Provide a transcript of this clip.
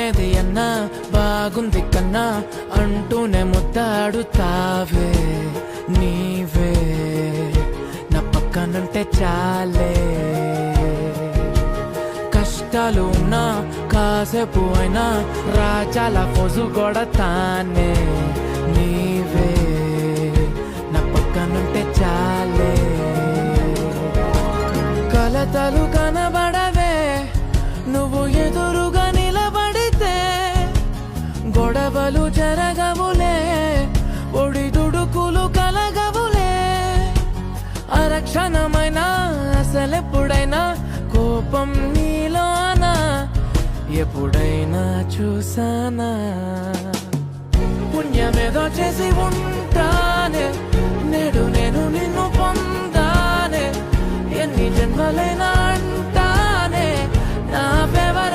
ఏది అన్నా బాగుంది కన్నా అంటూనే ముద్దాడుతావే నీవే నా పక్కనుంటే చాలే కష్టాలు ఉన్నా కాసేపు అయినా రాజాల ఫోజు కొడతానే నీవే నా పక్కనుంటే చాలే కలతలు కనబడవే నువ్వు ఎదురుగా నిలబడితే గొడవలు జరగవులే ఒడిదుడుకులు కలగవులే అరక్షణమైనా అసలెప్పుడైనా కోపం నీలోనా ఎప్పుడైనా చూసానా పుణ్యమేదో చేసి ఉంటానే నేడు నేను నిన్ను పొందానే ఎన్ని జన్మలైనా